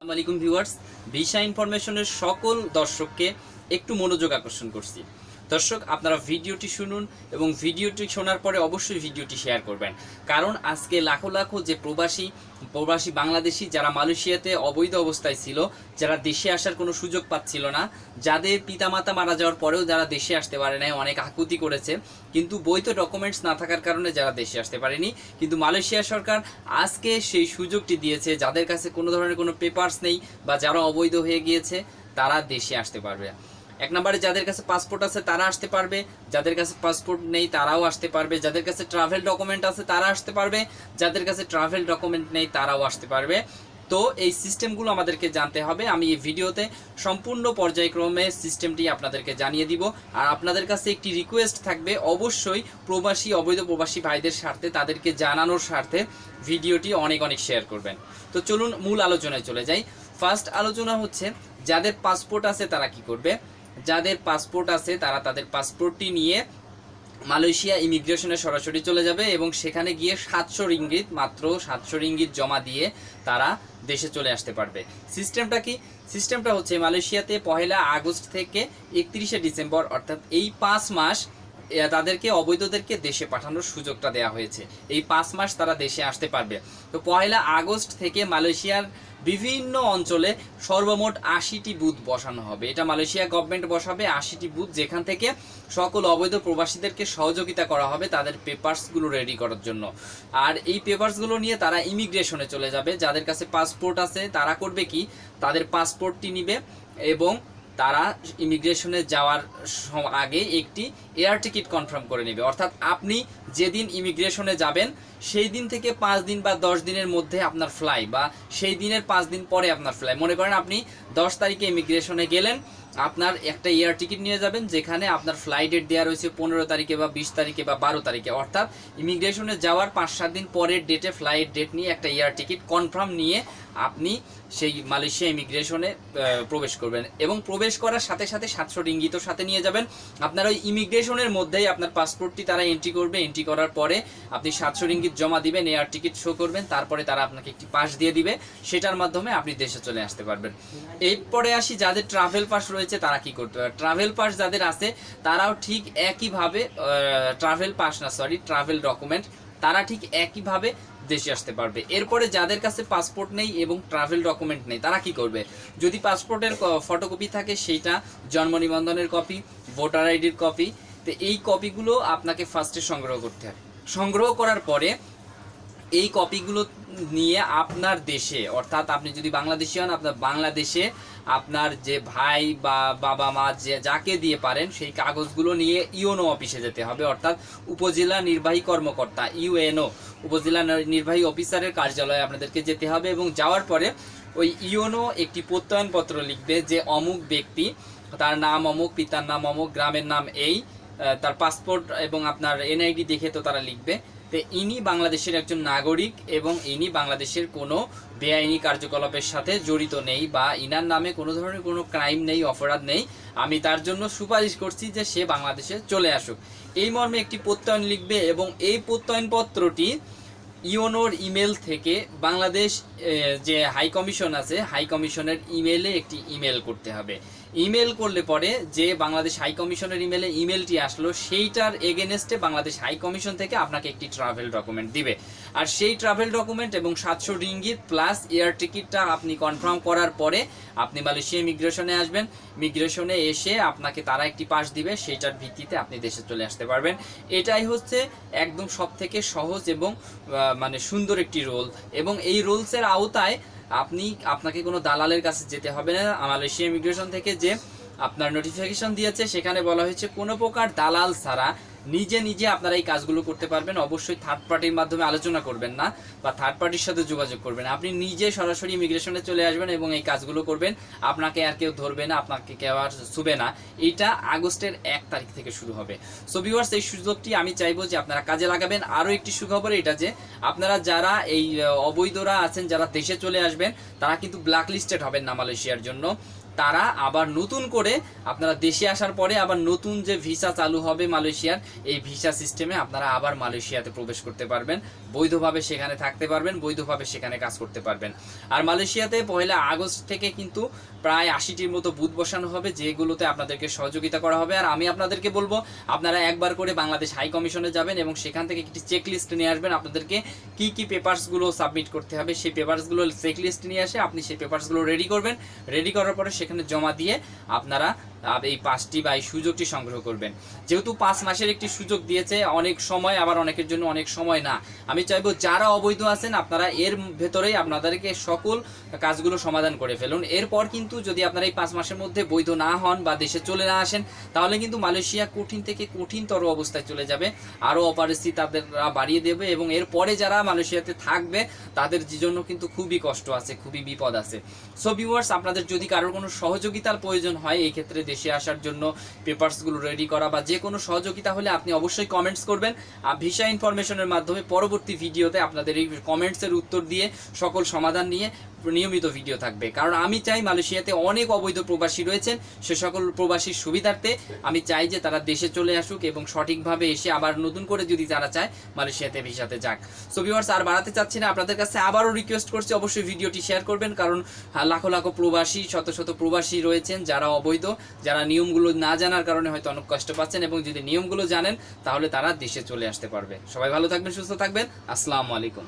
আসসালামু আলাইকুম viewers, visa ইনফরমেশনের সকল দর্শককে একটু মনোযোগ আকর্ষণ করছি। দর্শক, আপনারা ভিডিওটি শুনুন এবং ভিডিওটি শোনার পরে অবশ্যই ভিডিওটি শেয়ার করবেন, কারণ আজকে লাখো লাখো যে প্রবাসী বাংলাদেশি যারা মালয়েশিয়াতে অবৈধ অবস্থায় ছিল, যারা দেশে আসার কোনো সুযোগ পাচ্ছিল না, যাদের পিতামাতা মারা যাওয়ার পরেও যারা দেশে আসতে পারে নাই, অনেক আকুতি করেছে, কিন্তু বৈধ ডকুমেন্টস না থাকার কারণে যারা দেশে আসতে পারেনি, কিন্তু মালয়েশিয়া সরকার আজকে সেই সুযোগটি দিয়েছে। যাদের কাছে কোনো ধরনের কোনো পেপারস নেই বা যারা অবৈধ হয়ে গিয়েছে তারা দেশে আসতে পারবে। এক নম্বরে যাদের কাছে পাসপোর্ট আছে তারা আসতে পারবে, যাদের কাছে পাসপোর্ট নেই তারাও আসতে পারবে, যাদের কাছে ট্রাভেল ডকুমেন্ট আছে তারা আসতে পারবে, যাদের কাছে ট্রাভেল ডকুমেন্ট নেই তারাও আসতে পারবে। তো এই সিস্টেমগুলো আমাদেরকে জানতে হবে। আমি এই ভিডিওতে সম্পূর্ণ পর্যায়ক্রমে সিস্টেমটি আপনাদেরকে জানিয়ে দিব। আর আপনাদের কাছে একটি রিকোয়েস্ট থাকবে, অবশ্যই অবৈধ প্রবাসী ভাইদের স্বার্থে, তাদেরকে জানানোর স্বার্থে ভিডিওটি অনেক শেয়ার করবেন। তো চলুন মূল আলোচনায় চলে যাই। ফার্স্ট আলোচনা হচ্ছে, যাদের পাসপোর্ট আছে তারা কি করবে। যাদের পাসপোর্ট আছে তারা তাদের পাসপোর্টটি নিয়ে মালয়েশিয়া ইমিগ্রেশনে সরাসরি চলে যাবে এবং সেখানে গিয়ে 700 রিঙ্গিত, মাত্র 700 রিঙ্গিত জমা দিয়ে তারা দেশে চলে আসতে পারবে। সিস্টেমটা কি? সিস্টেমটা হচ্ছে, মালয়েশিয়াতে 1 আগস্ট থেকে 31 ডিসেম্বর, অর্থাৎ এই 5 মাস তাদেরকে অবৈধদেরকে দেশে পাঠানোর সুযোগটা দেওয়া হয়েছে। এই 5 মাস তারা দেশে আসতে পারবে। তো 1 আগস্ট থেকে মালয়েশিয়ার বিভিন্ন অঞ্চলে সর্বমোট 80টি বুথ বসানো হবে। এটা মালয়েশিয়া গভর্নমেন্ট বসাবে 80টি বুথ, যেখান থেকে সকল অবৈধ প্রবাসীদেরকে সহযোগিতা করা হবে তাদের পেপারসগুলো রেডি করার জন্য। আর এই পেপারসগুলো নিয়ে তারা ইমিগ্রেশনে চলে যাবে। যাদের কাছে পাসপোর্ট আছে তারা করবে কি, তাদের পাসপোর্টটি নিবে এবং তারা ইমিগ্রেশনে যাওয়ার আগে একটি এয়ার টিকিট কনফার্ম করে নেবে। অর্থাৎ আপনি যেদিন ইমিগ্রেশনে যাবেন সেই দিন থেকে 5 দিন বা 10 দিনের মধ্যে আপনার ফ্লাই, বা সেই দিনের 5 দিন পরে আপনার ফ্লাই। মনে করেন আপনি 10 তারিখে ইমিগ্রেশনে গেলেন, আপনার একটা এয়ার টিকিট নিয়ে যাবেন যেখানে আপনার ফ্লাইট ডেট দেওয়া রয়েছে 15 তারিখে বা 20 তারিখে বা 12 তারিখে। অর্থাৎ ইমিগ্রেশনে যাওয়ার 5-7 দিন পরের ডেটে ফ্লাইট ডেট নিয়ে একটা এয়ার টিকিট কনফার্ম নিয়ে আপনি সেই মালয়েশিয়া ইমিগ্রেশনে প্রবেশ করবেন এবং প্রবেশ করার সাথে সাথে 700 রিঙ্গিতও সাথে নিয়ে যাবেন। আপনার ওই ইমিগ্রেশনের মধ্যেই আপনার পাসপোর্টটি তারা এন্ট্রি করবে। এন্ট্রি করার পরে আপনি 700 রিঙ্গিত জমা দিবেন, এয়ার টিকিট শো করবেন, তারপরে তারা আপনাকে একটি পাস দিয়ে দিবে, সেটার মাধ্যমে আপনি দেশে চলে আসতে পারবেন। এরপরে আসি, যাদের ট্রাভেল পাস রয়েছে তারা কি করতে পারে। ট্রাভেল পাস যাদের আছে তারাও ঠিক একইভাবে ট্রাভেল ডকুমেন্ট, তারা ঠিক একইভাবে দেশে আসতে পারবে। এরপরে যাদের কাছে পাসপোর্ট নেই এবং ট্রাভেল ডকুমেন্ট নেই তারা কি করবে। যদি পাসপোর্টের ফটোকপি থাকে, সেইটা জন্ম নিবন্ধনের কপি, ভোটার আইডির কপি, তো এই কপিগুলো আপনাকে ফার্স্টে সংগ্রহ করতে হবে। সংগ্রহ করার পরে এই কপিগুলো নিয়ে আপনার দেশে, অর্থাৎ আপনি যদি বাংলাদেশি হন, আপনার বাংলাদেশে আপনার যে ভাই বা বাবা মা যাকে দিয়ে পারেন সেই কাগজগুলো নিয়ে ইউএনও অফিসে যেতে হবে। অর্থাৎ উপজেলা নির্বাহী কর্মকর্তা, ইউএনও, উপজেলা নির্বাহী অফিসারের কার্যালয়ে আপনাদেরকে যেতে হবে এবং যাওয়ার পরে ওই ইউএনও একটি প্রত্যয়নপত্র লিখবে যে অমুক ব্যক্তি, তার নাম অমুক, পিতার নাম অমুক, গ্রামের নাম এই, তার পাসপোর্ট এবং আপনার এনআইডি দেখে তো তারা লিখবে, তো ইনি বাংলাদেশের একজন নাগরিক এবং ইনি বাংলাদেশের কোনো বেআইনি কার্যকলাপের সাথে জড়িত নেই বা ইনার নামে কোনো ধরনের কোনো ক্রাইম নেই, অপরাধ নেই, আমি তার জন্য সুপারিশ করছি যে সে বাংলাদেশে চলে আসুক। এই মর্মে একটি প্রত্যয়ন লিখবে এবং এই প্রত্যয়নপত্রটি ইউএনওর ইমেল থেকে বাংলাদেশ যে হাই কমিশন আছে, হাই কমিশনের ইমেলে একটি ইমেল করতে হবে। ইমেল করলে পরে যে বাংলাদেশ হাই কমিশনের ইমেলটি আসলো সেইটার এগেনস্টে বাংলাদেশ হাই কমিশন থেকে আপনাকে একটি ট্রাভেল ডকুমেন্ট দিবে। আর সেই ট্রাভেল ডকুমেন্ট এবং 700 রিঙ্গিত প্লাস এয়ার টিকিটটা আপনি কনফার্ম করার পরে আপনি মালয়েশিয়া ইমিগ্রেশনে আসবেন। ইমিগ্রেশনে এসে আপনাকে তারা একটি পাস দিবে, সেইটার ভিত্তিতে আপনি দেশে চলে আসতে পারবেন। এটাই হচ্ছে একদম সবথেকে সহজ এবং মানে সুন্দর একটি রোল, এবং এই রুলসের আওতায় আপনাকে কোনো দালালের কাছে যেতে হবে না। মালয়েশিয়া ইমিগ্রেশন থেকে যে আপনার নোটিফিকেশন দিয়েছে সেখানে বলা হয়েছে কোনো প্রকার দালাল ছাড়া নিজে নিজে আপনারা এই কাজগুলো করতে পারবেন। অবশ্যই থার্ড পার্টির মাধ্যমে আলোচনা করবেন না বা থার্ড পার্টির সাথে যোগাযোগ করবেন। আপনি নিজে সরাসরি ইমিগ্রেশনে চলে আসবেন এবং এই কাজগুলো করবেন। আপনাকে আর কেউ ধরবে না, আপনাকে কেউ আর ছুবে না। এইটা আগস্টের 1 তারিখ থেকে শুরু হবে। সো ভিউয়ার্স, এই সুযোগটি আমি চাইবো যে আপনারা কাজে লাগাবেন। আরও একটি সুখবর এটা যে আপনারা যারা এই অবৈধরা আছেন, যারা দেশে চলে আসবেন, তারা কিন্তু ব্ল্যাক লিস্টেড হবেন না মালয়েশিয়ার জন্য। তারা আবার নতুন করে আপনারা দেশে আসার পরে আবার নতুন যে ভিসা চালু হবে মালয়েশিয়ার, এই ভিসা সিস্টেমে আপনারা আবার মালয়েশিয়াতে প্রবেশ করতে পারবেন, বৈধভাবে সেখানে থাকতে পারবেন, বৈধভাবে সেখানে কাজ করতে পারবেন। আর মালয়েশিয়াতে 1 আগস্ট থেকে কিন্তু প্রায় 80টির মতো বুথ বসানো হবে, যেগুলোতে আপনাদেরকে সহযোগিতা করা হবে। আর আমি আপনাদেরকে বলবো আপনারা একবার করে বাংলাদেশ হাই কমিশনে যাবেন এবং সেখান থেকে একটি চেকলিস্ট নিয়ে আসবেন, আপনাদেরকে কি কি পেপারসগুলো সাবমিট করতে হবে সেই পেপারসগুলো চেকলিস্ট নিয়ে আসে আপনি সেই পেপারসগুলো রেডি করবেন। রেডি করার পরে সেখানে জমা দিয়ে আপনারা এই 5টি বা এই সুযোগটি সংগ্রহ করবেন। যেহেতু 5 মাসের একটি সুযোগ দিয়েছে, অনেক সময় আবার অনেকের জন্য অনেক সময় না, আমি চাইবো যারা অবৈধ আছেন আপনারা এর ভেতরেই আপনাদেরকে সকল কাজগুলো সমাধান করে ফেলুন। এরপর কিন্তু যদি আপনারা এই 5 মাসের মধ্যে বৈধ না হন বা দেশে চলে না আসেন, তাহলে কিন্তু মালয়েশিয়া কঠিন থেকে কঠিনতর অবস্থায় চলে যাবে, আরও অপারেসি তাদেররা বাড়িয়ে দেবে এবং এরপরে যারা মালয়েশিয়াতে থাকবে তাদের জন্য কিন্তু খুবই কষ্ট আছে, খুবই বিপদ আছে। সো ভিউয়ার্স, আপনাদের যদি কারোর কোনো সহযোগিতার প্রয়োজন হয় এই ক্ষেত্রে দেশে আসার জন্য পেপারসগুলো রেডি করা বা যে কোনো সহযোগিতা হলে আপনি অবশ্যই কমেন্টস করবেন। ভিসা ইনফরমেশনের মাধ্যমে পরবর্তী ভিডিওতে আপনাদের এই কমেন্টসের উত্তর দিয়ে সকল সমাধান নিয়ে নিয়মিত ভিডিও থাকবে। কারণ আমি চাই মালয়েশিয়াতে অনেক অবৈধ প্রবাসী রয়েছেন, সে সকল প্রবাসীর সুবিধার্থে আমি চাই যে তারা দেশে চলে আসুক এবং সঠিকভাবে এসে আবার নতুন করে যদি তারা চায় মালয়েশিয়াতে ভিসাতে যাক। সো ভিউয়ার্স, আর বাড়াতে চাচ্ছি না, আপনাদের কাছে আবারও রিকোয়েস্ট করছি অবশ্যই ভিডিওটি শেয়ার করবেন, কারণ লাখো লাখো প্রবাসী, শত শত প্রবাসী রয়েছেন যারা অবৈধ, যারা নিয়মগুলো না জানার কারণে হয়তো অনেক কষ্ট পাচ্ছেন, এবং যদি নিয়মগুলো জানেন তাহলে তারা দেশে চলে আসতে পারবে। সবাই ভালো থাকবেন, সুস্থ থাকবেন, আসসালামু আলাইকুম।